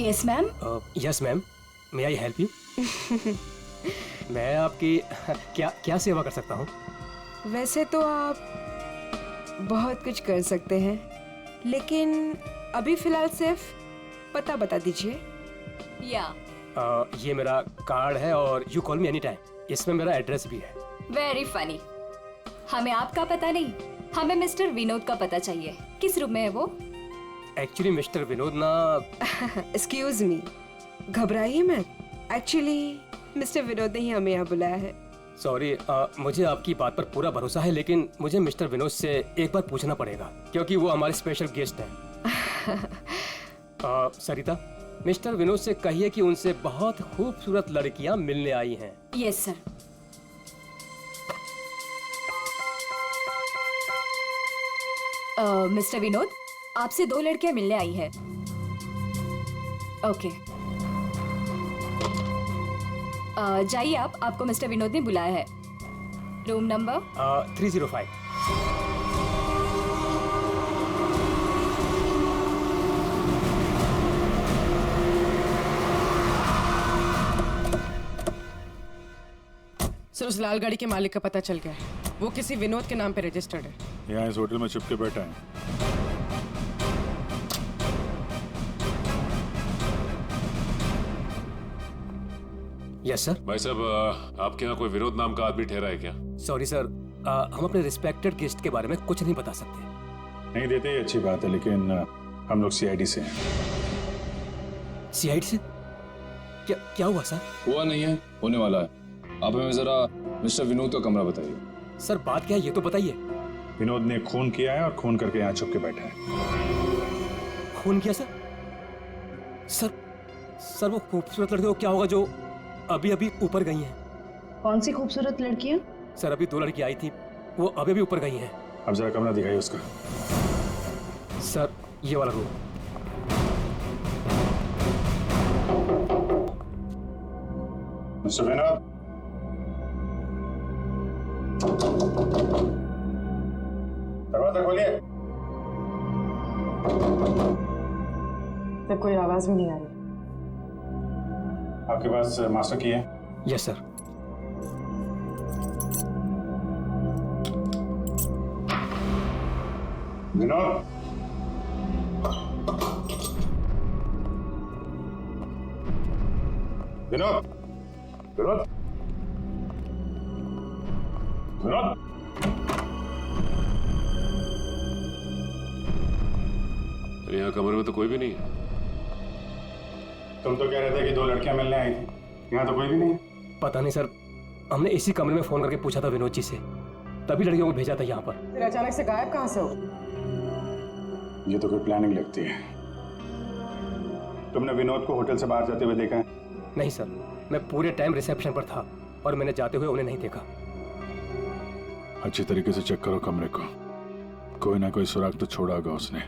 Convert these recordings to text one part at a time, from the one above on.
Yes ma'am. Yes ma'am, may I help you? मैं आपकी क्या क्या सेवा कर सकता हूँ? वैसे तो आप बहुत कुछ कर सकते हैं, लेकिन अभी फिलहाल सिर्फ पता बता दीजिए। या ये मेरा कार्ड है और you call me any time. इसमें मेरा एड्रेस भी है। Very funny. हमें आपका पता नहीं, हमें मिस्टर विनोद का पता चाहिए। किस रूम में है वो? एक्चुअली मिस्टर विनोद ना एक्सक्यूज मी, घबराइए मत। एक्चुअली मिस्टर विनोद ने ही हमें यहाँ बुलाया है। सॉरी, मुझे आपकी बात पर पूरा भरोसा है, लेकिन मुझे मिस्टर विनोद से एक बार पूछना पड़ेगा क्योंकि वो हमारे स्पेशल गेस्ट हैं। सरिता, मिस्टर विनोद से कहिए कि उनसे बहुत खूबसूरत लड़कियां मिलने आई हैं। Yes sir. मिस्टर विनोद, आपसे 2 लड़कियां मिलने आई है। ओके, जाइए आप, आपको मिस्टर विनोद ने बुलाया है। Room number 305। सर, उस लाल गाड़ी के मालिक का पता चल गया है। वो किसी विनोद के नाम पे रजिस्टर्ड है। यहाँ इस होटल में छुप के बैठा है। Yes sir. भाई साहब, आपके यहाँ कोई विनोद नाम का आदमी ठहरा है क्या? सॉरी सर, हम अपने रिस्पेक्टेड गेस्ट के बारे में कुछ नहीं बता सकते। नहीं देते ये अच्छी बात है, लेकिन हम लोग सीआईडी से हैं। सीआईडी से? क्या क्या हुआ सर? हुआ नहीं है, होने वाला है। आप हमें जरा मिस्टर विनोद का कमरा बताइए। सर बात क्या है ये तो बताइए। विनोद ने खून किया है और खून करके यहाँ छुप के बैठा है। खून किया सर? सर सर वो खूबसूरत लड़की को क्या होगा जो अभी अभी ऊपर गई हैं? कौन सी खूबसूरत लड़कियां? सर अभी 2 लड़की आई थी, वो अभी अभी ऊपर गई हैं। अब जरा कमरा दिखाइए उसका। सर ये वाला रूम। मिस्टर विनोद, दरवाजा खोलिए। तब कोई आवाज भी नहीं आ रही। आपके पास मास्टर की है? Yes sir. विनोद, विनोद, विनोद, विनोद। यहाँ कमरे में तो कोई भी नहीं है। तुम तो कह रहे थे कि 2 लड़कियां मिलने आई थी, यहाँ तो कोई भी नहीं। पता नहीं सर, हमने इसी कमरे में फोन करके पूछा था विनोद जी से, तभी लड़कियों को भेजा था यहाँ पर। फिर अचानक से गायब कहाँ से हो? ये तो कोई प्लानिंग लगती है। तुमने विनोद को होटल से बाहर जाते हुए देखा है? नहीं सर, मैं पूरे टाइम रिसेप्शन पर था और मैंने जाते हुए उन्हें नहीं देखा। अच्छी तरीके से चेक करो कमरे को, कोई ना कोई सुराग तो छोड़ा होगा उसने।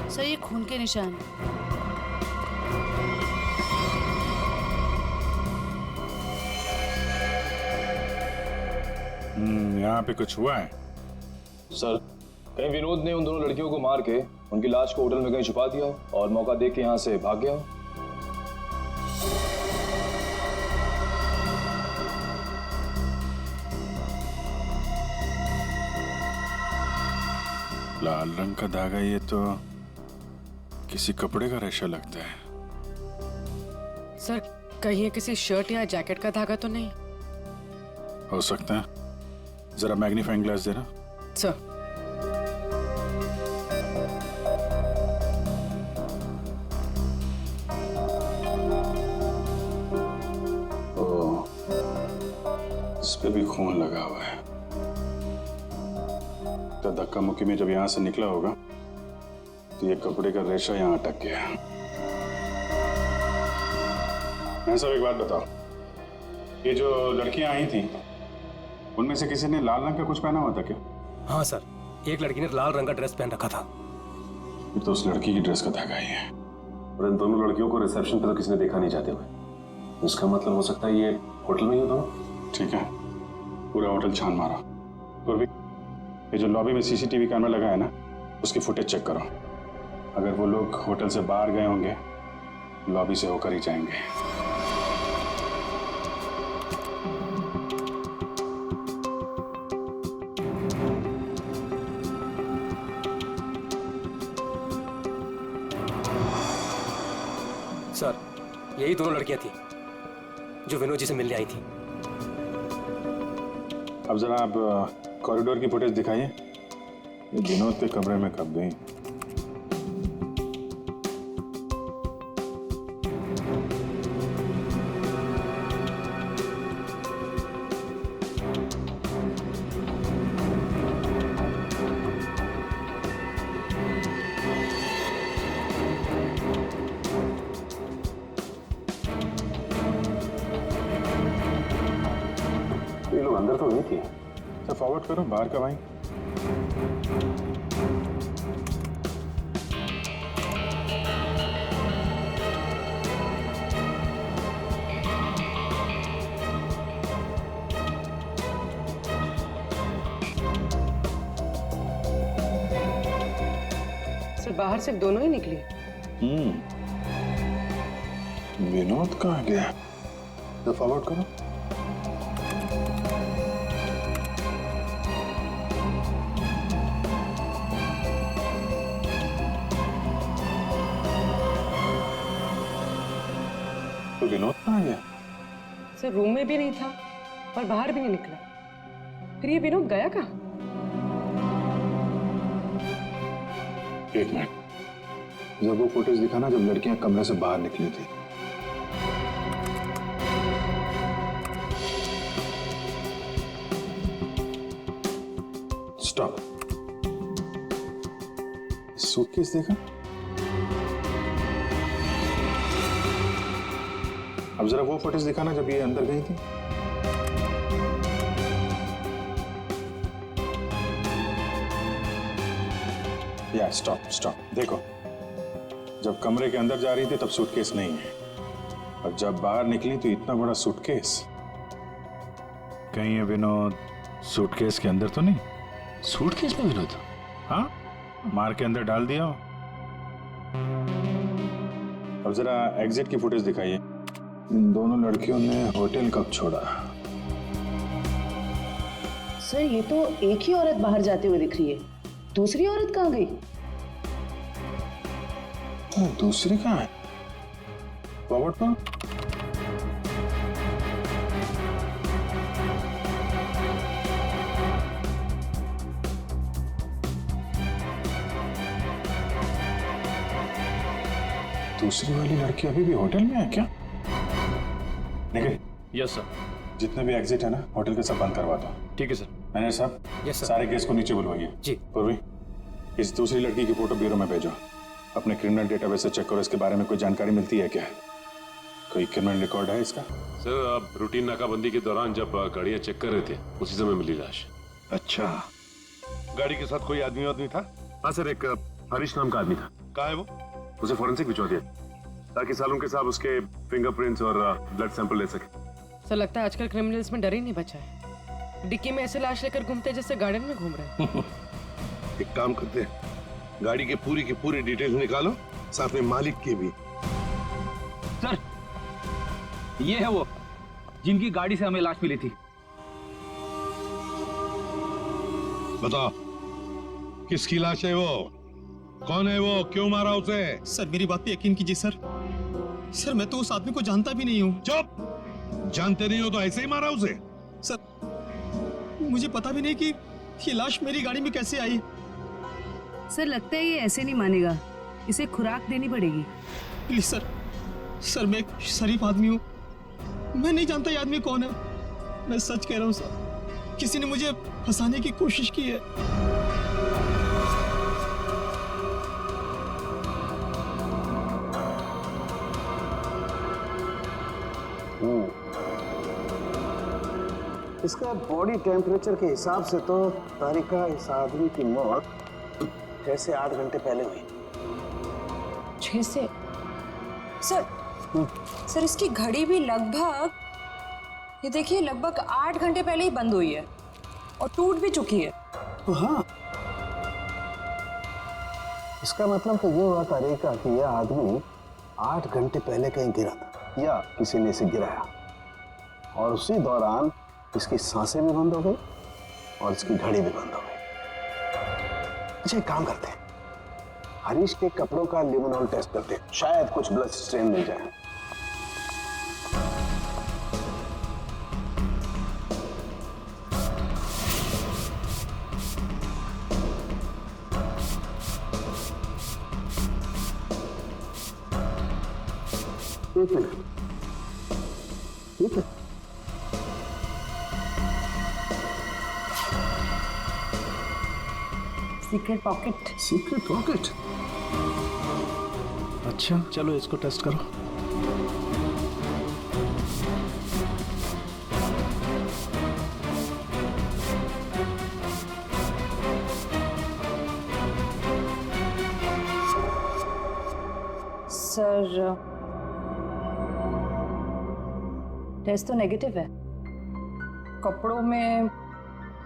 सर, ये खून के निशान है। यहाँ पे कुछ हुआ है? सर, कहीं विनोद ने उन दोनों लड़कियों को मार के उनकी लाश को होटल में कहीं छुपा दिया हो और मौका देख के यहाँ से भाग गया हो। लाल रंग का धागा, ये तो किसी कपड़े का रेशा लगता है। सर, कहीं ये किसी शर्ट या जैकेट का धागा तो नहीं? हो सकता है, जरा मैग्नीफाइंग ग्लास देना। सर, इस पे भी खून लगा हुआ है। तो धक्का मुक्की में जब यहाँ से निकला होगा तो ये कपड़े का रेशा यहाँ अटक गया। मैं सब एक बात बताओ, ये जो लड़कियां आई थी उनमें से किसी ने लाल रंग का कुछ पहना हुआ था क्या? हाँ सर, एक लड़की ने लाल रंग का ड्रेस पहन रखा था। फिर तो उस लड़की की ड्रेस का धागा ही है। और इन दोनों लड़कियों को रिसेप्शन पे तो किसी ने देखा नहीं जाते हुए। इसका मतलब हो सकता है ये होटल में ही हो दोनों। ठीक है, पूरा होटल छान मारा। पूर्वी, ये जो लॉबी में सीसीटीवी कैमरा लगा है ना, उसकी फुटेज चेक करो। अगर वो लोग होटल से बाहर गए होंगे, लॉबी से होकर ही जाएंगे। सर, यही दोनों लड़कियां थी जो विनोद जी से मिलने आई थी। अब जरा आप कॉरिडोर की फुटेज दिखाइए। ये विनोद के कमरे में कब गई? ये लोग अंदर तो नहीं थे। सर फॉरवर्ड करो, बाहर कब आई? सर बाहर सिर्फ दोनों ही निकली। विनोद कहाँ गया? तो फॉरवर्ड करो। तो विनोद कहाँ गया? सर रूम में भी नहीं था और बाहर भी नहीं निकला। फिर ये विनोद गया कहाँ? एक मिनट, जब वो फुटेज दिखाना जब लड़कियां कमरे से बाहर निकली थी। स्टॉप। सूटकेस देखा? अब जरा वो फुटेज दिखाना जब ये अंदर गई थी। या स्टॉप स्टॉप, देखो जब कमरे के अंदर जा रही थी तब सूटकेस नहीं है, और जब बाहर निकली तो इतना बड़ा सूटकेस। कहीं ये विनोद सूटकेस के अंदर तो नहीं? सूटकेस में विनोद? हाँ, मार के अंदर डाल दिया हो। अब जरा एग्जिट की फुटेज दिखाइए। इन दोनों लड़कियों ने होटल कब छोड़ा? सर ये तो एक ही औरत बाहर जाते हुए दिख रही है, दूसरी औरत कहाँ गई? दूसरी कहाँ है? फॉरवर्ड करो। दूसरी वाली लड़की अभी भी होटल में है क्या? Nikhil, yes sir. जितने भी एग्जिट है ना होटल के सब बंद करवा दो। ठीक है सर। मैनेजर साहब, यस सर। सारे गेस्ट को नीचे बुलवाइए। जी। पूर्वी, इस दूसरी लड़की की फोटो ब्यूरो में भेजो। अपने क्रिमिनल डेटाबेस से चेक करो, इसके बारे में कोई जानकारी मिलती है क्या? कोई क्रिमिनल रिकॉर्ड है इसका? सर अब रूटीन नाकाबंदी के दौरान जब गाड़ियां चेक कर रहे थे उसी समय मिली लाश। अच्छा, गाड़ी के साथ कोई आदमी था? हाँ सर, एक हरीश नाम का आदमी था। कहाँ है वो? उसे फॉरेंसिक भिजवा दिया ताकि सालों के साथ उसके फिंगरप्रिंट्स और ब्लड सैंपल ले सके। सर लगता है आजकल क्रिमिनल्स में डर ही नहीं बचा है। डिक्की में ऐसे लाश लेकर घूमते जैसे गार्डन में घूम रहे हैं। एक काम करते हैं, गाड़ी की पूरी डिटेल्स निकालो, साथ में मालिक की भी। सर, ये है वो जिनकी गाड़ी से हमें लाश मिली थी। बताओ, किसकी लाश है वो? कौन है वो? क्यों मारा उसे? सर मेरी बात पे यकीन कीजिए सर। सर मैं तो उस आदमी को जानता भी नहीं हूँ। चुप! जानते नहीं हो तो ऐसे ही मारा उसे? सर मुझे पता भी नहीं कि ये लाश मेरी गाड़ी में कैसे आई। सर लगता है ये ऐसे नहीं मानेगा, इसे खुराक देनी पड़ेगी। प्लीज सर, सर मैं एक शरीफ आदमी हूँ, मैं नहीं जानता ये आदमी कौन है। मैं सच कह रहा हूँ सर, किसी ने मुझे फंसाने की कोशिश की है। इसका बॉडी टेम्परेचर के हिसाब से तो तारिका इस आदमी की मौत 6 से 8 घंटे पहले हुई। 6 से? सर सर इसकी घड़ी भी लगभग, ये देखिए, लगभग 8 घंटे पहले ही बंद हुई है और टूट भी चुकी है। तो हाँ, इसका मतलब तो ये हुआ तारिका कि यह आदमी 8 घंटे पहले कहीं गिरा था या किसी ने इसे गिराया, और उसी दौरान इसकी सांसें भी बंद हो गई और इसकी घड़ी भी बंद हो गई। अच्छा, एक काम करते हैं, हरीश के कपड़ों का लिमोनॉल टेस्ट करते हैं, शायद कुछ ब्लड स्ट्रेन मिल जाए। एक मिनट, ठीक है। Secret pocket. Secret pocket? अच्छा, चलो इसको टेस्ट करो। सर, टेस्ट तो नेगेटिव है। कपड़ों में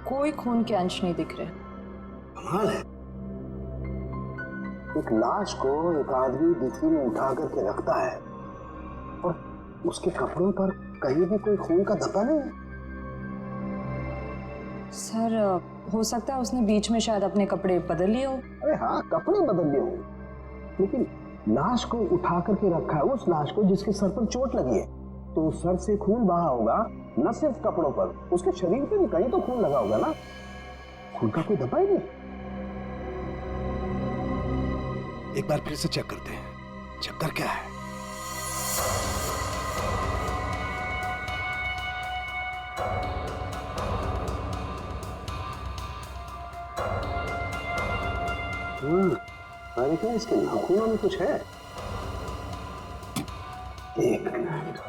कोई खून के अंश नहीं दिख रहे। कमाल है, एक लाश को एक आदमी डिक्की में उठा करके रखता है और उसके कपड़ों पर कहीं भी कोई खून का धब्बा नहीं है। सर, हो सकता है उसने बीच में शायद अपने कपड़े बदल लिए हो। अरे हाँ, कपड़े बदल लिए होंगे, लेकिन लाश को उठा करके रखा है, उस लाश को जिसके सर पर चोट लगी है, तो सर से खून बहा होगा, न सिर्फ कपड़ों पर, उसके शरीर पे भी कहीं तो खून लगा होगा ना। खून का कोई धब्बा ही नहीं। एक बार फिर से चेक करते हैं, चक्कर क्या है। अरे क्या इसके नाखूनों में कुछ है? एक मिनट,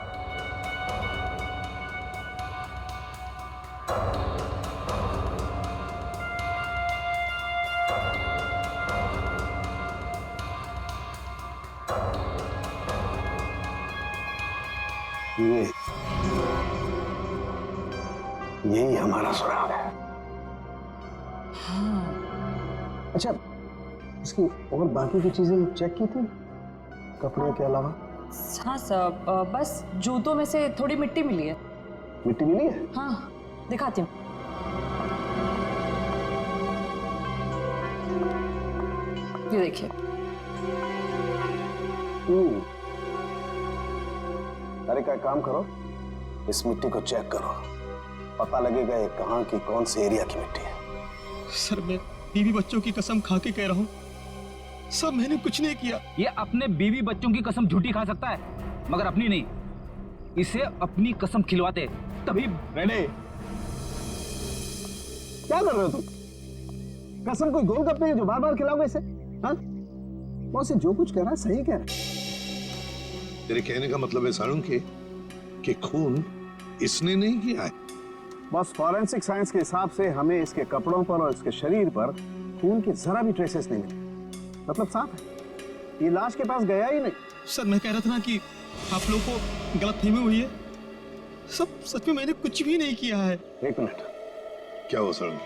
यही हमारा सुराग है। हाँ। अच्छा, इसकी और बाकी की चीजें चेक की थी कपड़े के अलावा? हाँ सर, बस जूतों में से थोड़ी मिट्टी मिली है। मिट्टी मिली है? हाँ, दिखाती हूँ। ये देखिए। अरे क्या काम करो, इस मिट्टी को चेक करो, पता लगेगा ये कहाँ की कौन से एरिया की मिट्टी है। सर, मैं बीवी बच्चों की कसम खा के कह रहा हूँ, सर मैंने कुछ नहीं किया। ये अपने बीवी बच्चों की कसम झूठी खा सकता है, मगर अपनी नहीं। इसे अपनी कसम खिलवाते तभी। रेने, क्या कर रहे हो तुम? कसम कोई गोलगप्पे है जो बार बार खिलाओगे इसे? हाँ, मौसी जो कुछ कह रहा है सही कह रहा है। तेरे कहने का मतलब है सारुण कि खून इसने नहीं किया है? बस फॉरेंसिक साइंस के हिसाब से हमें इसके कपड़ों पर और इसके शरीर पर खून के जरा भी ट्रेसेस नहीं मिले। मतलब साफ है, ये लाश के पास गया ही नहीं। सर, मैं कह रहा था ना कि आप लोगों को गलतफहमी हुई है। सब सच में मैंने कुछ भी नहीं किया है। एक मिनट, क्या हुआ सारुण?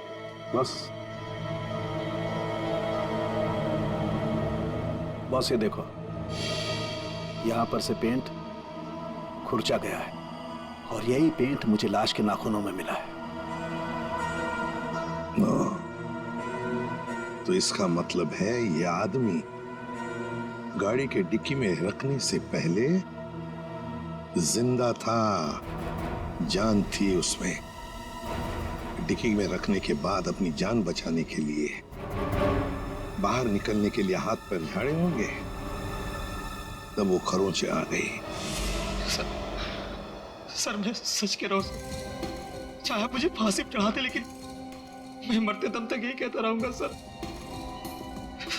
बस ये देखो, यहाँ पर से पेंट खुरचा गया है और यही पेंट मुझे लाश के नाखूनों में मिला है। तो इसका मतलब है ये आदमी गाड़ी के डिक्की में रखने से पहले जिंदा था, जान थी उसमें। डिक्की में रखने के बाद अपनी जान बचाने के लिए बाहर निकलने के लिए हाथ पैर झाड़े होंगे, तब वो खरोंचे आ गई। सर, मैं सच कह रहा हूँ, चाहे आप मुझे फांसी पर चढ़ाते, लेकिन मैं मरते दम तक यही कहता रहूंगा सर।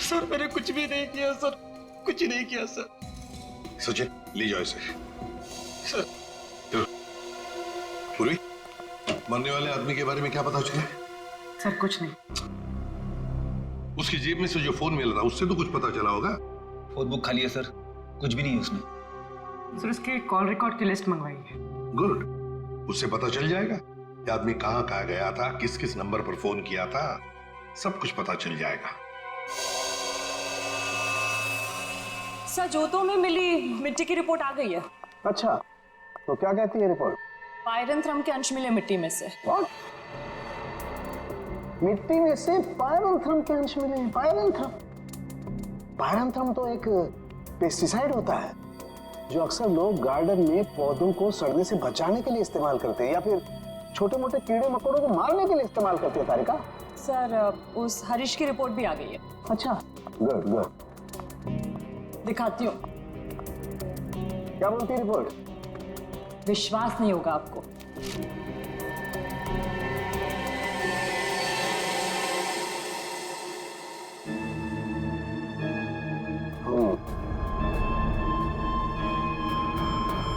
सर, मैंने कुछ भी नहीं किया सर, कुछ नहीं किया सर। सचिन, ले जाओ इसे। सर। पूर्वी, मरने वाले आदमी के बारे में क्या पता चला? सर कुछ नहीं। उसकी जेब में से जो फोन मिल रहा उससे तो कुछ पता चला होगा। फोन बुक खाली है सर, कुछ भी नहीं है उसमें। सर उसके कॉल रिकॉर्ड की लिस्ट मंगवाई है। गुड, उससे पता चल जाएगा कि आदमी कहाँ कहाँ गया था, किस किस नंबर पर फोन किया था, सब कुछ पता चल जाएगा। सर जोतों में मिली मिट्टी की रिपोर्ट आ गई है। अच्छा, तो क्या कहती है रिपोर्ट? पायरंथ्रम के अंश मिले मिट्टी में से। What? मिट्टी में से पायरंथ्रम के अंश मिले? पायरंथ्रम? पायरंथ्रम तो एक पेस्टिसाइड होता है जो अक्सर लोग गार्डन में पौधों को सड़ने से बचाने के लिए इस्तेमाल करते हैं या फिर छोटे मोटे कीड़े मकोड़ों को मारने के लिए इस्तेमाल करते हैं। तारिका, सर उस हरीश की रिपोर्ट भी आ गई है। अच्छा, गुड गुड। दिखाती हूँ। क्या बोलती है रिपोर्ट? विश्वास नहीं होगा आपको।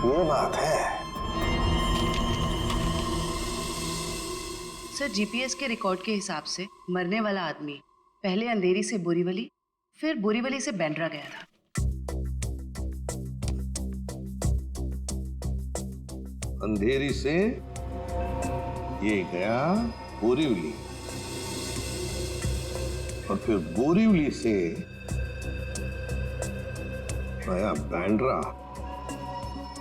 ये बात है। सर जीपीएस के रिकॉर्ड के हिसाब से मरने वाला आदमी पहले अंधेरी से बोरीवली, फिर बोरीवली से बैंड्रा गया था। अंधेरी से ये गया बोरीवली और फिर बोरीवली से आया बैंड्रा।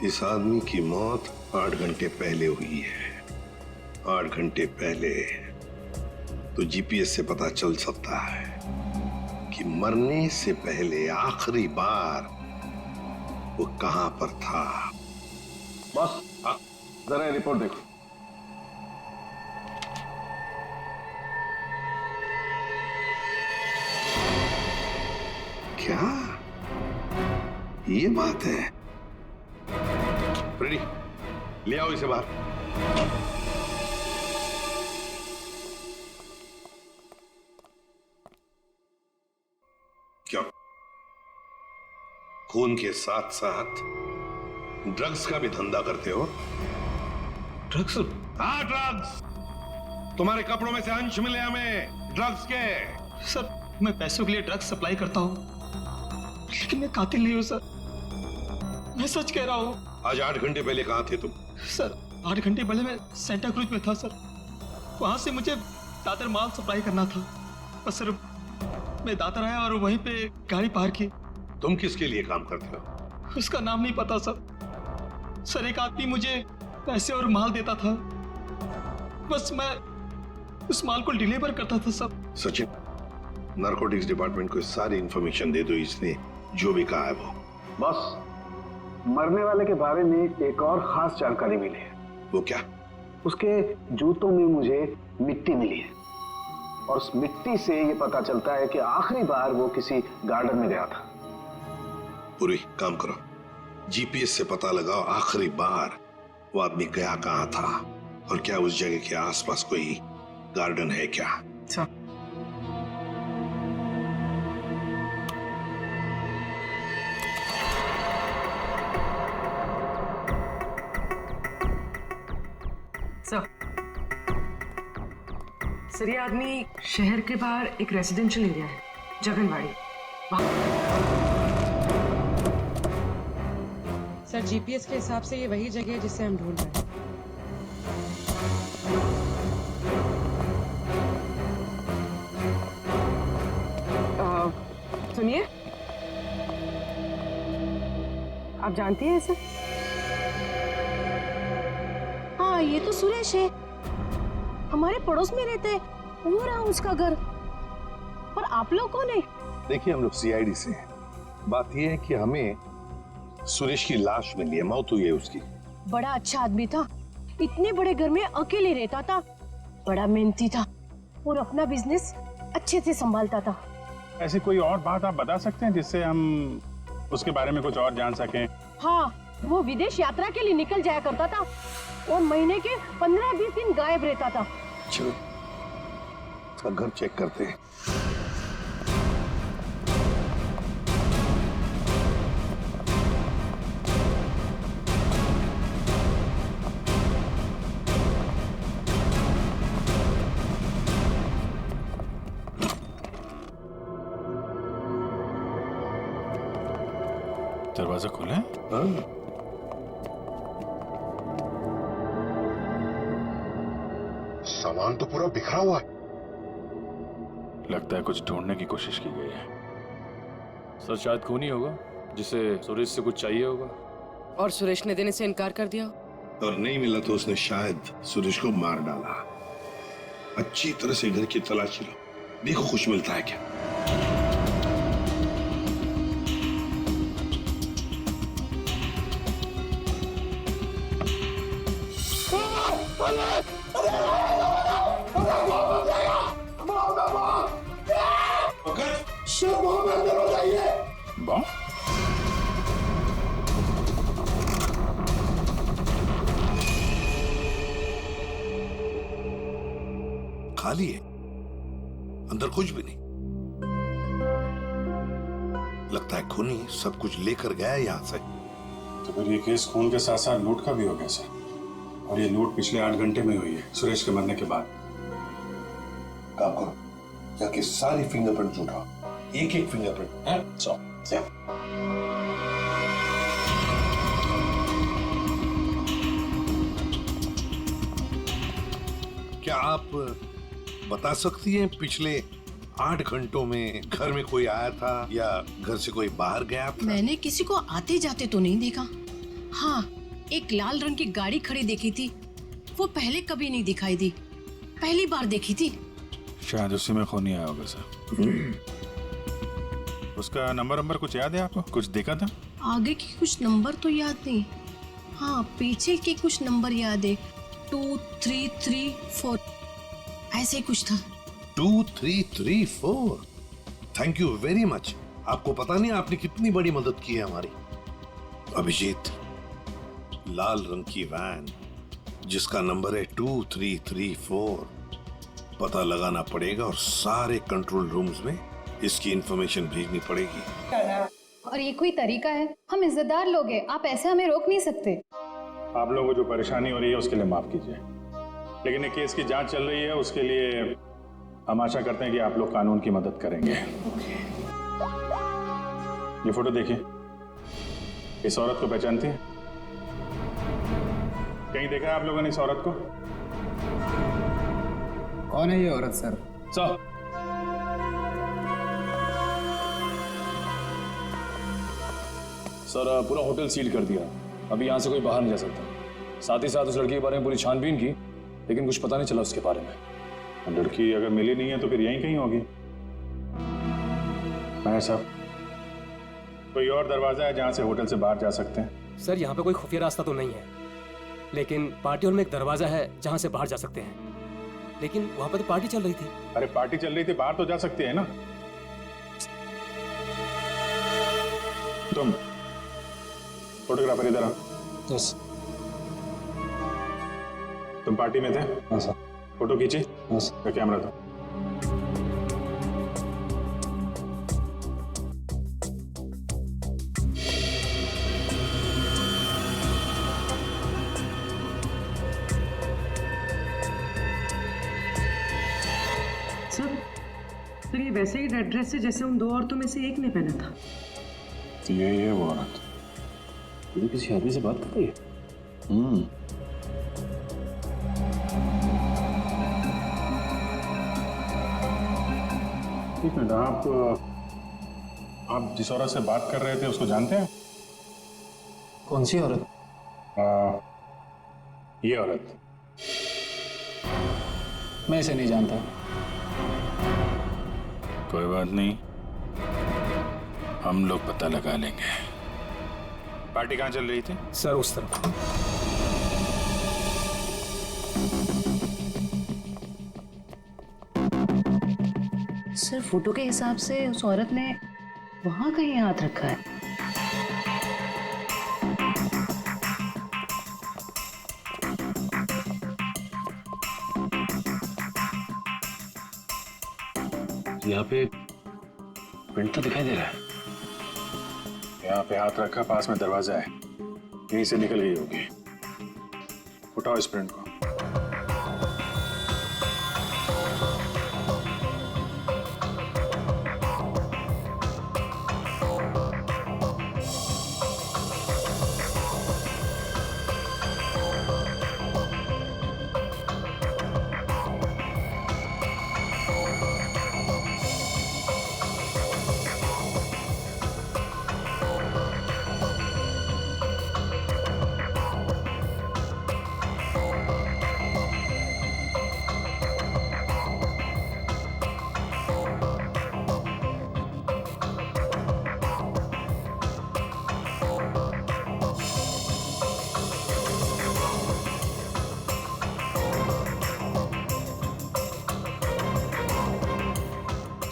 इस आदमी की मौत 8 घंटे पहले हुई है। 8 घंटे पहले तो जीपीएस से पता चल सकता है कि मरने से पहले आखिरी बार वो कहां पर था। बस जरा ये रिपोर्ट देखो। क्या ये बात है? फ्रेडी, ले आओ इसे बाहर। क्यों? खून के साथ साथ ड्रग्स का भी धंधा करते हो? ड्रग्स? हाँ, ड्रग्स। तुम्हारे कपड़ों में से अंश मिले हमें ड्रग्स के। सर मैं पैसों के लिए ड्रग्स सप्लाई करता हूँ, लेकिन मैं कातिल नहीं हूँ सर, मैं सच कह रहा हूँ। आज 8 घंटे पहले कहाँ थे तुम? सर 8 घंटे पहले मैं सेंटा क्रूज में था सर। वहां से मुझे दादर माल सप्लाई करना था, बस सर मैं दादर आया और वहीं पे गाड़ी पार्क की। तुम किसके लिए काम करते हो? उसका नाम नहीं पता सर। सर एक आदमी मुझे पैसे और माल देता था, बस मैं उस माल को डिलीवर करता था सर। सचिन, नारकोटिक्स डिपार्टमेंट को सारी इंफॉर्मेशन दे दो, इसने जो भी कहा है वो। बस मरने वाले के बारे में एक और खास जानकारी मिली है। वो क्या? उसके जूतों में मुझे मिट्टी मिली है और उस मिट्टी से ये पता चलता है कि आखिरी बार वो किसी गार्डन में गया था। पूरी काम करो, जीपीएस से पता लगाओ आखिरी बार वो आदमी गया कहाँ था और क्या उस जगह के आसपास कोई गार्डन है क्या। सर ये आदमी शहर के बाहर एक रेजिडेंशियल एरिया है, जगनवाड़ी। सर जीपीएस के हिसाब से ये वही जगह है जिसे हम ढूंढ रहे हैं। सुनिए, आप जानती हैं इसे? हाँ ये तो सुरेश है, हमारे पड़ोस में रहते हैं, वो रहा उसका घर। पर आप लोग कौन है? देखिए हम लोग सीआईडी से हैं। बात यह है कि हमें सुरेश की लाश मिली है, मौत हुई है उसकी। बड़ा अच्छा आदमी था, इतने बड़े घर में अकेले रहता था, बड़ा मेहनती था और अपना बिजनेस अच्छे से संभालता था। ऐसी कोई और बात आप बता सकते हैं जिससे हम उसके बारे में कुछ और जान सकें? हाँ, वो विदेश यात्रा के लिए निकल जाया करता था और महीने के 15-20 दिन गायब रहता था। चलो उसका घर चेक करते हैं। दरवाजा खोले? सामान तो पूरा बिखरा हुआ है। लगता है कुछ ढूंढने की कोशिश की गई है। सर शायद खून ही होगा जिसे सुरेश से कुछ चाहिए होगा। और सुरेश ने देने से इनकार कर दिया। और नहीं मिला तो उसने शायद सुरेश को मार डाला। अच्छी तरह से घर की तलाशी लो, देखो कुछ मिलता है क्या। खाली है, अंदर कुछ भी नहीं। लगता है खूनी सब कुछ लेकर गया है यहां से। तो फिर ये केस खून के साथ साथ लूट का भी हो गया सर। और ये लूट पिछले 8 घंटे में हुई है, सुरेश के मरने के बाद। काम करो, जाके सारी फिंगरप्रिंट उठाओ, एक एक फिंगरप्रिंट। क्या आप बता सकती हैं पिछले 8 घंटों में घर में कोई आया था या घर से कोई बाहर गया था? मैंने किसी को आते जाते तो नहीं देखा। हाँ, एक लाल रंग की गाड़ी खड़ी देखी थी, वो पहले कभी नहीं दिखाई दी, पहली बार देखी थी। शायद उसी में खूनी आया होगा सर। उसका नंबर कुछ याद है आपको? कुछ देखा था? आगे के कुछ नंबर तो याद नहीं। हाँ, पीछे के कुछ नंबर याद है, 2 3 3 4 ऐसे कुछ था। 2 3 3 4। Thank you very much. आपको पता नहीं आपने कितनी बड़ी मदद की है हमारी। अभिजीत, लाल रंग की वैन जिसका नंबर है 2334, पता लगाना पड़ेगा और सारे कंट्रोल रूम्स में इसकी इंफॉर्मेशन भेजनी पड़ेगी। और ये कोई तरीका है? हम इज्जतदार लोग हैं, आप ऐसे हमें रोक नहीं सकते। आप लोगों को जो परेशानी हो रही है उसके लिए माफ कीजिए, लेकिन ये केस की जांच चल रही है, उसके लिए हम आशा करते हैं कि आप लोग कानून की मदद करेंगे। ये फोटो देखिए, इस औरत को पहचानती है? कहीं देखा है आप लोगों ने इस औरत को? कौन है ये औरत सर? सर पूरा होटल सील कर दिया, अभी यहाँ से कोई बाहर नहीं जा सकता। साथ ही साथ उस लड़की के बारे में पूरी छानबीन की, लेकिन कुछ पता नहीं चला उसके बारे में। लड़की अगर मिली नहीं है तो फिर यहीं कहीं होगी। मैं साहब, कोई और दरवाजा है जहां से होटल से बाहर जा सकते हैं? सर यहाँ पे कोई खुफिया रास्ता तो नहीं है, लेकिन पार्टी हॉल में एक दरवाजा है जहाँ से बाहर जा सकते हैं। लेकिन वहाँ पर तो पार्टी चल रही थी। अरे पार्टी चल रही थी, बाहर तो जा सकते हैं ना। तुम फोटोग्राफर इधर आओ। यस। तुम पार्टी में थे? हाँ सर। फोटो खींची? यस। कैमरा दो। सर ये वैसे ही रेड ड्रेस है जैसे उन 2 औरतों में से एक ने पहना था। ये है वो औरत। ये किसी आदमी से बात कर रही है। एक मिनट, आप जिस औरत से बात कर रहे थे उसको जानते हैं? कौन सी औरत? ये औरत। मैं इसे नहीं जानता। कोई बात नहीं, हम लोग पता लगा लेंगे। पार्टी कहाँ चल रही थी? सर उस तरफ। सर फोटो के हिसाब से उस औरत ने वहां कहीं हाथ रखा है। यहाँ पे प्रिंट तो दिखाई दे रहा है। यहाँ पे हाथ रखा, पास में दरवाजा है, यहीं से निकल गई होगी। उठाओ इस प्रिंट को।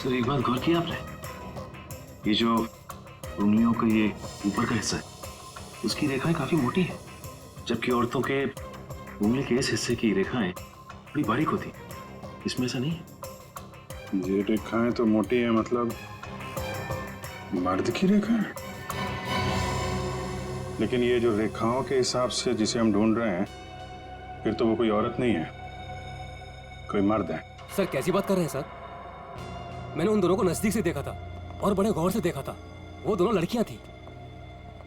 सर एक बात गौर किया आपने, ये जो उंगलियों का ये ऊपर का हिस्सा है उसकी रेखाएं काफी मोटी है, जबकि औरतों के उंगली के इस हिस्से की रेखाएं बड़ी बारीक होती हैं। इसमें ऐसा नहीं है। ये रेखाएं तो मोटी है, मतलब मर्द की रेखाएं। लेकिन ये जो रेखाओं के हिसाब से जिसे हम ढूंढ रहे हैं, फिर तो वो कोई औरत नहीं है, कोई मर्द है। सर कैसी बात कर रहे हैं सर? मैंने उन दोनों को नजदीक से देखा था और बड़े गौर से देखा था। वो दोनों लड़कियां थी।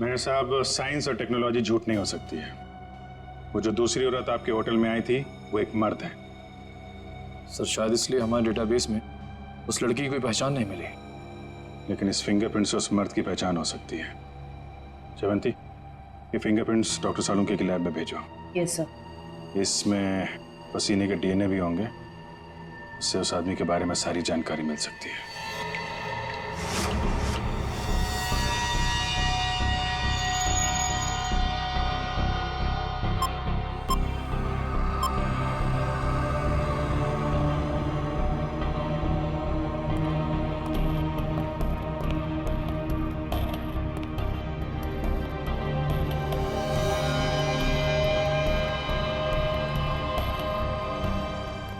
मेरे साहब, साइंस और टेक्नोलॉजी झूठ नहीं हो सकती है। वो जो दूसरी औरत आपके होटल में आई थी वो एक मर्द है। सर शायद इसलिए हमारे डेटाबेस में उस लड़की की कोई पहचान नहीं मिली। लेकिन इस फिंगरप्रिंट से उस मर्द की पहचान हो सकती है। जयवंती, ये फिंगरप्रिंट्स डॉक्टर सालुंके की लैब में भेजो। Yes sir. इसमें पसीने के डीएनए भी होंगे, इससे उस आदमी के बारे में सारी जानकारी मिल सकती है।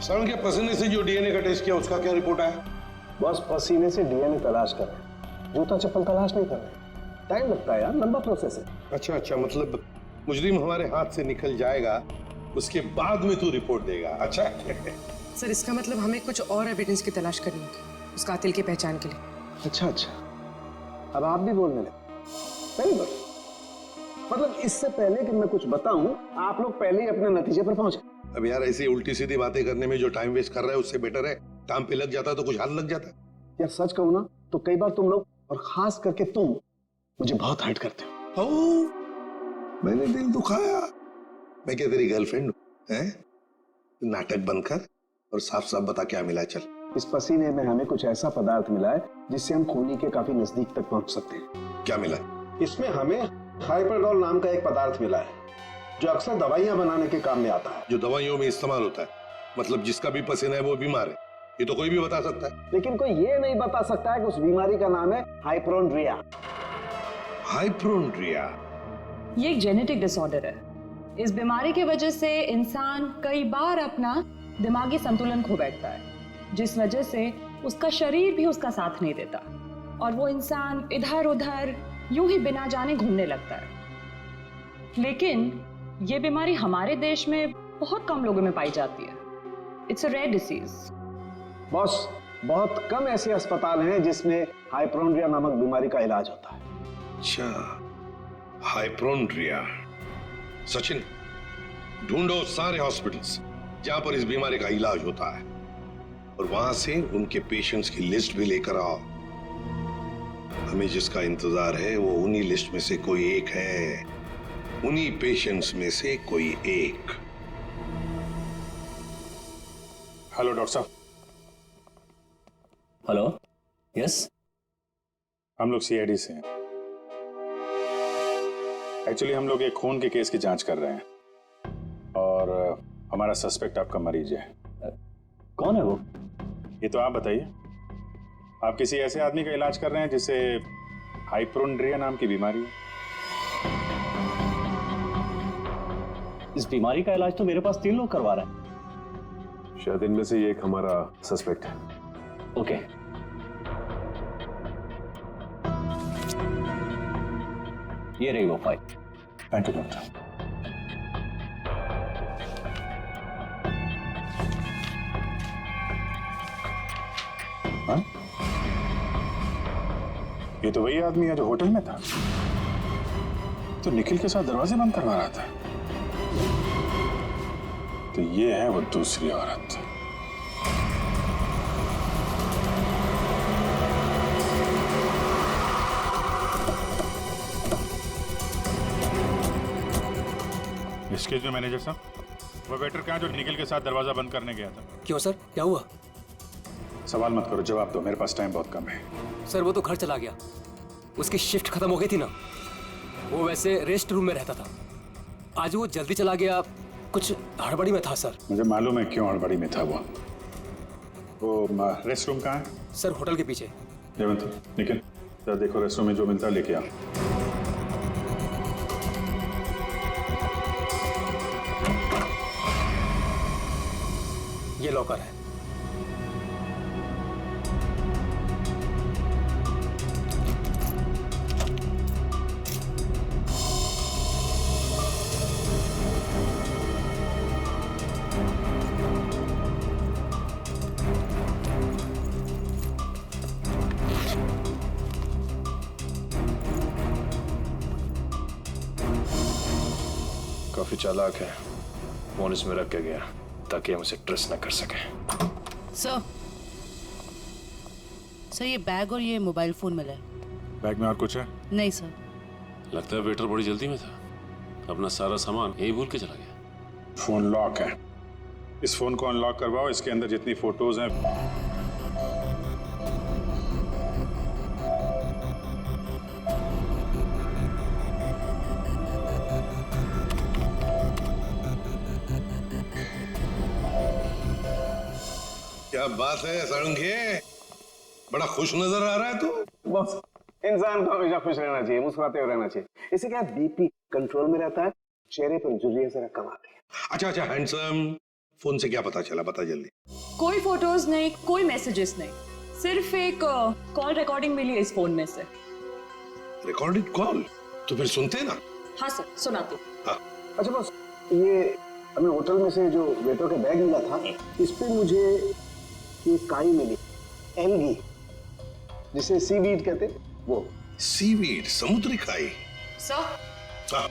सर के पसीने से जो डीएनए का टेस्ट किया उसका क्या रिपोर्ट आया? बस पसीने से डीएनए तलाश कर रहे हैं, जूता चप्पल तलाश नहीं कर रहे। टाइम लगता है यार, लंबा प्रोसेस है। अच्छा, मतलब मुजरिम हमारे हाथ से निकल जाएगा, उसके बाद में तू रिपोर्ट देगा। अच्छा सर इसका मतलब हमें कुछ और एविडेंस की तलाश करनी होगी उस कातिल की पहचान के लिए। अच्छा, अब आप भी बोलने लगे। Very good. मतलब इससे पहले कि मैं कुछ बताऊं, आप लोग पहले ही अपने नतीजे पर पहुंचे। अब यार ऐसी उल्टी सीधी बातें करने में जो टाइम वेस्ट कर रहा है उससे बेटर है काम पे लग जाता तो कुछ हाथ लग जाता। यार सच कहूं ना तो कई बार तुम लोग, और खास करके तुम, मुझे बहुत हर्ट करते हो। मैंने दिल दुखाया? मैं क्या तेरी गर्लफ्रेंड हूं? हैं? नाटक बंद कर और साफ साफ बता क्या मिला। चल। इस पसीने में हमें कुछ ऐसा पदार्थ मिला है जिससे हम खूनी के काफी नजदीक तक पहुंच सकते हैं। क्या मिला? इसमें हमें हाइपरडोल नाम का एक पदार्थ मिला है जो अक्सर दवाइयां बनाने के काम में आता है। जो दवाइयों में इस्तेमाल होता है, मतलब जिसका भी पसीना है वो बीमार है, ये तो कोई भी बता सकता है। लेकिन कोई ये नहीं बता सकता है कि उस बीमारी का नाम है हाइपोक्रोनिया। हाइपोक्रोनिया ये एक जेनेटिक डिसऑर्डर है। इस बीमारी की वजह से इंसान कई बार अपना दिमागी संतुलन खो बैठता है, जिस वजह से उसका शरीर भी उसका साथ नहीं देता और वो इंसान इधर उधर यूं ही बिना जाने घूमने लगता है। लेकिन ये बीमारी हमारे देश में बहुत कम लोगों में पाई जाती है। It's a rare disease. Boss, बहुत कम ऐसे अस्पताल हैं जिसमें हाइपोक्रोनिया नामक बीमारी का इलाज होता है। अच्छा, हाइपोक्रोनिया। सचिन, ढूंढो सारे हॉस्पिटल्स जहां पर इस बीमारी का इलाज होता है और वहां से उनके पेशेंट्स की लिस्ट भी लेकर आओ। हमें जिसका इंतजार है वो उन्हीं लिस्ट में से कोई एक है, उन्हीं पेशेंट्स में से कोई एक। हेलो डॉक्टर साहब। Hello, yes. हम लोग सीआईडी से हैं। एक्चुअली हम लोग एक खून के केस की जांच कर रहे हैं और हमारा सस्पेक्ट आपका मरीज है। कौन है वो? ये तो आप बताइए। आप किसी ऐसे आदमी का इलाज कर रहे हैं जिसे हाइपोक्रोनिया नाम की बीमारी है? इस बीमारी का इलाज तो मेरे पास 3 लोग करवा रहे हैं। शायद इनमें से एक हमारा सस्पेक्ट है। ओके। ये रही वो फाइल। Thank you doctor. हाँ? ये तो वही आदमी है जो होटल में था, तो निखिल के साथ दरवाजे बंद करवा रहा था। तो ये है वो दूसरी औरत। एक्सक्यूज मी मैनेजर साहब, वो वेटर कहाँ जो निखिल के साथ दरवाजा बंद करने गया था? क्यों सर, क्या हुआ? सवाल मत करो, जवाब दो, मेरे पास टाइम बहुत कम है। सर वो तो घर चला गया, उसकी शिफ्ट खत्म हो गई थी ना। वो वैसे रेस्ट रूम में रहता था, आज वो जल्दी चला गया, कुछ हड़बड़ी में था सर। मुझे मालूम है क्यों हड़बड़ी में था वो। वो रेस्ट रूम कहाँ है? सर होटल के पीछे। जयवंत, निखिल, जरा देखो रेस्ट रूम में जो मिलता है लेके आओ। ये लॉकर है। काफी चालाक है, फोन इसमें रख के गया ताकि हम उसे ट्रेस न कर सके। सर ये बैग और ये मोबाइल फोन मिला है। बैग में और कुछ है? नहीं सर। लगता है वेटर बड़ी जल्दी में था, अपना सारा सामान यही भूल के चला गया। फोन लॉक है, इस फोन को अनलॉक करवाओ, इसके अंदर जितनी फोटोज हैं क्या बात है सारंगे, बड़ा खुश नजर आ रहा है तू। बस इंसान को हमेशा खुश रहना चाहिए, मुस्कुराते हुए रहना चाहिए। इससे क्या बीपी कंट्रोल में रहता है, चेहरे पर झुर्रियां जरा कम आती है। अच्छा हैंडसम, फोन से क्या पता चला, बता जल्दी। कोई फोटोज नहीं, कोई मैसेजेस नहीं, सिर्फ एक कॉल रिकॉर्डिंग मिली है इस फोन में से। Recorded call? तो फिर सुनते ना। हाँ सर, सुनाते। हाँ। अच्छा बस, ये हमें होटल में से जो वेटर का बैग मिला था, इस पे मुझे ये काई मिली, एल्गी, जिसे सीवीड कहते हैं, वो। सीवीड, समुद्री खाई। सर। हाँ।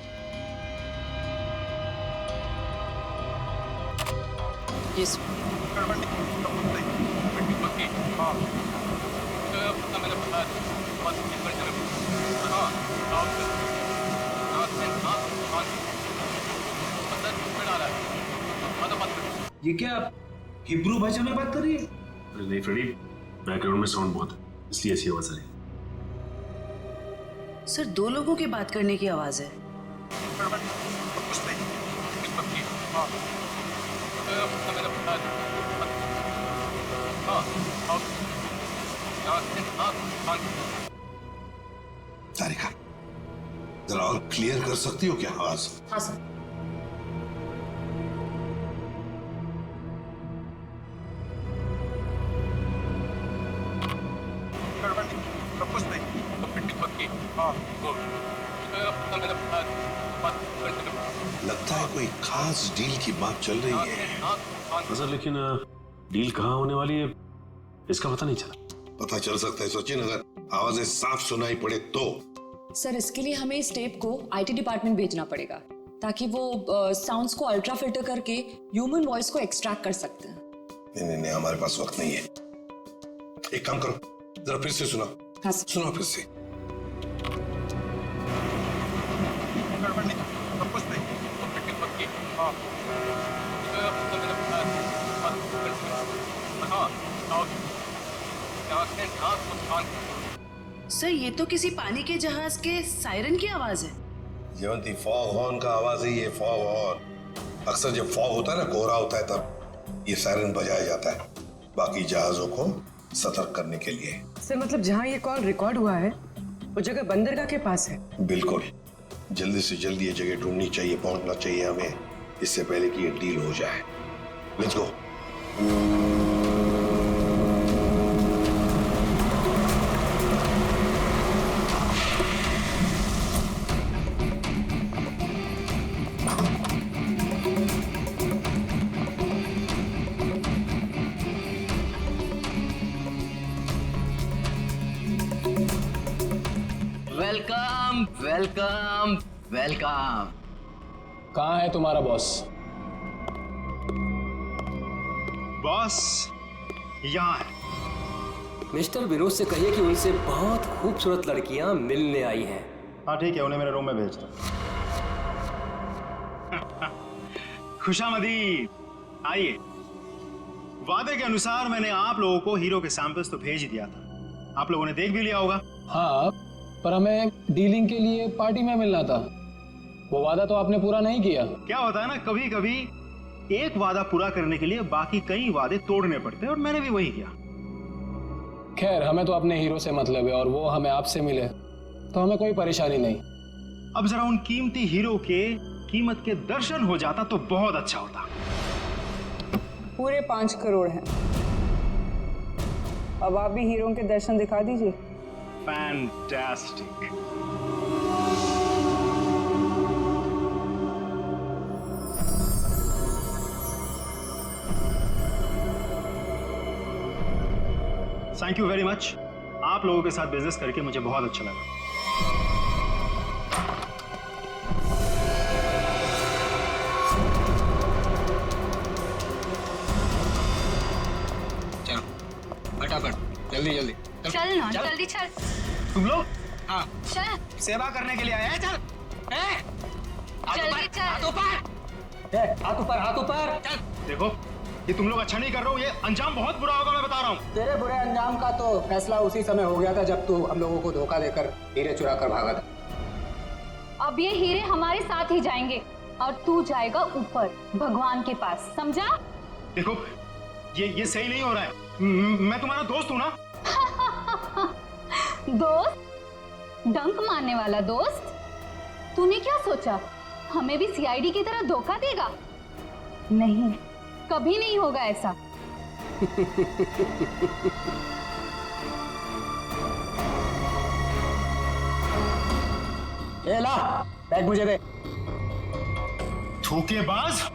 यस। ये क्या हिब्रू भाषा में बात कर रही है? अरे नहीं फ्रेडी, बैकग्राउंड में साउंड बहुत है, इसलिए ऐसी आवाज आ रही है। सर 2 लोगों के बात करने की आवाज है। तारिका, जरा और क्लियर कर सकती हो क्या आवाज? हाँ सर। लगता है कोई खास डील की बात चल रही है। सर लेकिन डील कहाँ होने वाली है इसका पता नहीं चला। पता चल सकता है सचिन, अगर आवाजें साफ सुनाई पड़े तो। सर इसके लिए हमें इस टेप को आईटी डिपार्टमेंट भेजना पड़ेगा, ताकि वो साउंड्स को अल्ट्रा फिल्टर करके ह्यूमन वॉइस को एक्सट्रैक्ट कर सकते हैं। नहीं, हमारे पास वक्त नहीं है। एक काम करो, जरा फिर से सुनाओ। हाँ सुनाओ फिर से। सर ये तो किसी पानी के जहाज के सायरन की आवाज है। जयवंती, फॉग हॉर्न का आवाज है ये, फॉग हॉर्न। अक्सर जब फॉग होता है ना, कोहरा होता है, तब ये सायरन बजाया जाता है बाकी जहाजों को सतर्क करने के लिए। सर मतलब जहाँ ये कॉल रिकॉर्ड हुआ है वो जगह बंदरगाह के पास है? बिल्कुल, जल्दी से जल्दी ये जगह ढूंढनी चाहिए, पहुंचना चाहिए हमें, इससे पहले कि ये डील हो जाए। Let's go. Welcome welcome welcome. कहाँ है तुम्हारा बॉस? बॉस यहाँ है। मिस्टर विनोद से कहिए कि उनसे बहुत खूबसूरत लड़कियां मिलने आई हैं। हाँ ठीक है, उन्हें मेरे रूम में भेज दो। खुशामदीद, आइए। वादे के अनुसार मैंने आप लोगों को हीरो के सैंपल्स तो भेज ही दिया था, आप लोगों ने देख भी लिया होगा। हाँ, पर हमें डीलिंग के लिए पार्टी में मिलना था, वो वादा तो आपने पूरा नहीं किया। क्या होता है ना, कभी कभी एक वादा पूरा करने के लिए बाकी कई वादे तोड़ने पड़ते हैं, और मैंने भी वही किया। खैर, हमें तो अपने हीरो से मतलब है और वो हमें आपसे मिले तो हमें कोई परेशानी नहीं। अब जरा उन कीमती हीरो के कीमत के दर्शन हो जाता तो बहुत अच्छा होता। पूरे 5 करोड़ हैं। अब आप भी हीरो के दर्शन दिखा दीजिए। Fantastic. Thank you very much. आप लोगों के साथ बिजनेस करके मुझे बहुत अच्छा लगा। चलो फटाफट, जल्दी जल्दी चल ना, जल्दी चल। तुम लोग? हाँ, चल, सेवा करने के लिए आए हैं। चल जल्दी चल। हाथ ऊपर, हाथ ऊपर। चल। देखो, ये तुम लोग अच्छा नहीं कर रहे हो, ये अंजाम बहुत बुरा होगा, मैं बता रहा हूँ। तेरे बुरे अंजाम का तो फैसला उसी समय हो गया था जब तू हम लोगों को धोखा देकर हीरे चुरा कर भागा था। अब ये हीरे हमारे साथ ही जाएंगे और तू जाएगा ऊपर भगवान के पास, समझा? देखो, ये सही नहीं हो रहा है। मैं तुम्हारा दोस्त हूँ ना। दोस्त? डंक मारने वाला दोस्त? तूने क्या सोचा हमें भी सीआईडी की तरह धोखा देगा? नहीं, कभी नहीं होगा ऐसा। ए ला, बैग मुझे दे। धोखेबाज।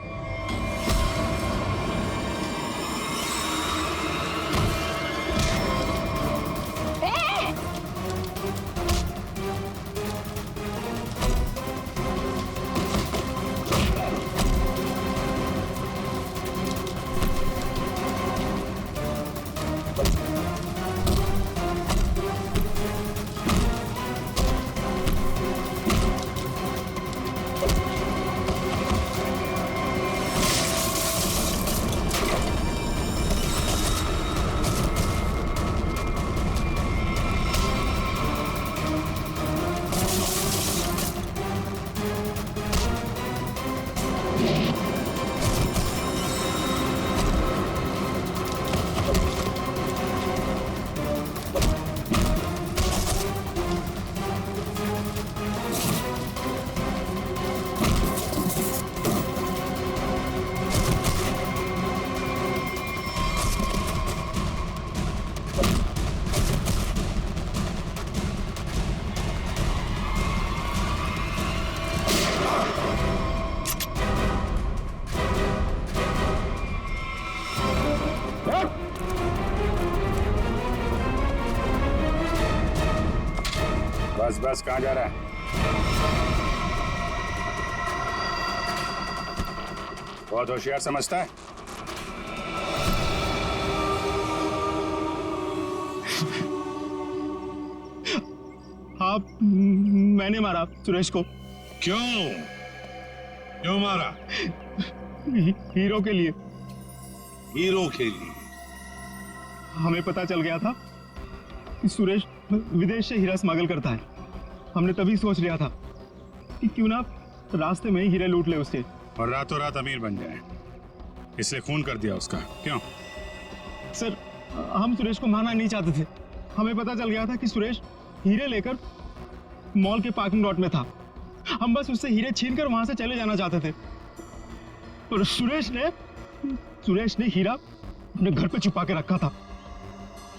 बस बस, कहाँ जा रहा है? बहुत होशियार समझता है। आप, मैंने मारा सुरेश को। क्यों? क्यों मारा? हीरो के लिए। हीरो के लिए? हमें पता चल गया था कि सुरेश विदेश से हीरा स्मगल करता है। हमने तभी सोच लिया था कि क्यों ना रास्ते में ही हीरे लूट ले उसके, और रातों रात अमीर बन जाए, इसलिए खून कर दिया उसका। क्यों? सर, हम सुरेश को मारना नहीं चाहते थे। हमें पता चल गया था कि सुरेश हीरे लेकर मॉल के पार्किंग लॉट में था। हम बस उससे हीरे छीनकर वहां से चले जाना चाहते थे, और सुरेश ने हीरा अपने घर पे छुपा के रखा था।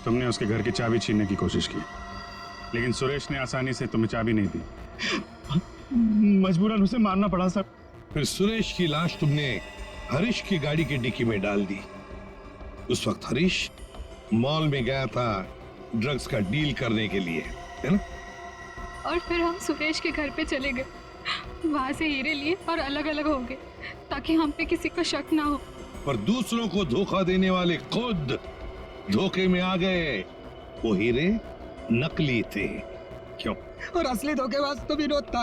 तुमने उसके घर की चाबी छीनने की कोशिश की, लेकिन सुरेश ने आसानी से तुम्हें चाबी नहीं दी। मजबूरन उसे मारना पड़ा सर। फिर सुरेश की लाश तुमने हरीश की गाड़ी की डिक्की में डाल दी। उस वक्त हरीश मॉल में गया था ड्रग्स का डील करने के लिए, है ना? और फिर हम सुरेश के घर पे चले गए, वहां से हीरे लिए और अलग अलग हो गए ताकि हम पे किसी को शक ना हो। पर दूसरों को धोखा देने वाले खुद धोखे में आ गए। वो हीरे नकली थे। क्यों? और असली धोखेबाज तो विनोद था,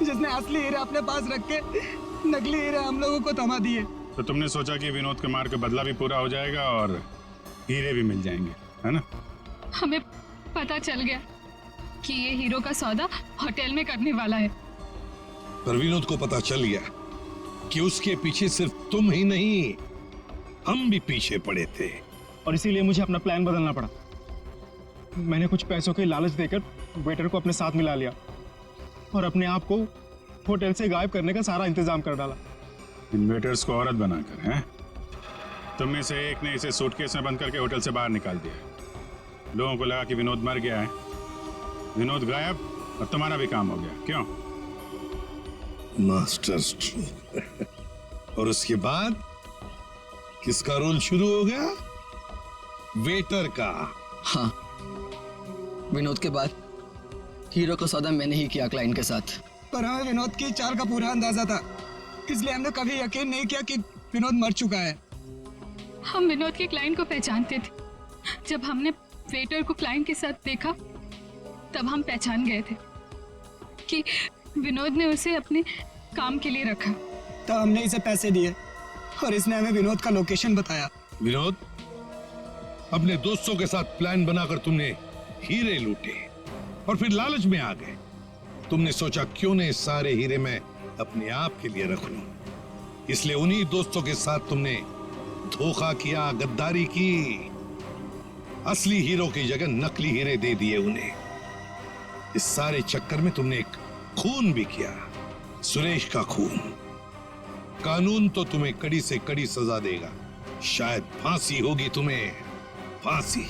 जिसने असली हीरे अपने पास रख के नकली हीरे हम लोगों को थमा दिए। तो तुमने सोचा कि विनोद के मार का बदला भी पूरा हो जाएगा और हीरे भी मिल जाएंगे, है ना? हमें पता चल गया कि ये हीरो का सौदा होटल में करने वाला है। पर विनोद को पता चल गया क्योंकि उसके पीछे सिर्फ तुम ही नहीं, हम भी पीछे पड़े थे। और इसीलिए मुझे अपना प्लान बदलना पड़ा। मैंने कुछ पैसों के लालच देकर वेटर को अपने साथ मिला लिया और अपने आप को होटल से गायब करने का सारा इंतजाम कर डाला। इन वेटर्स को औरत बनाकर, हैं? तुम में से एक ने इसे सूटकेस में बंद करके होटल से बाहर निकाल दिया। लोगों को लगा कि विनोद मर गया है, विनोद गायब और तुम्हारा भी काम हो गया। क्यों? Master stroke. और उसके बाद किसका रोल शुरू हो गया? वेटर का। हाँ, विनोद के बाद हीरो को सौदा मैंने ही किया क्लाइंट के साथ। पर हमें विनोद की चाल का पूरा अंदाजा था, इसलिए हमने कभी यकीन नहीं किया कि विनोद मर चुका है। हम विनोद के क्लाइंट को पहचानते थे। जब हमने वेटर को क्लाइंट के साथ देखा तब हम पहचान गए थे कि विनोद ने उसे अपने काम के लिए रखा। तब हमने इसे पैसे दिए और इसने हमें विनोद का लोकेशन बताया। विनोद, अपने दोस्तों के साथ प्लान बनाकर तुमने हीरे लूटे और फिर लालच में आ गए। तुमने सोचा क्यों न सारे हीरे मैं अपने आप के लिए रख लूं। इसलिए उन्हीं दोस्तों के साथ तुमने धोखा किया, गद्दारी की। असली हीरो की जगह नकली हीरे दे दिए उन्हें। इस सारे चक्कर में तुमने एक खून भी किया, सुरेश का खून। कानून तो तुम्हें कड़ी से कड़ी सजा देगा, शायद फांसी होगी तुम्हें, फांसी।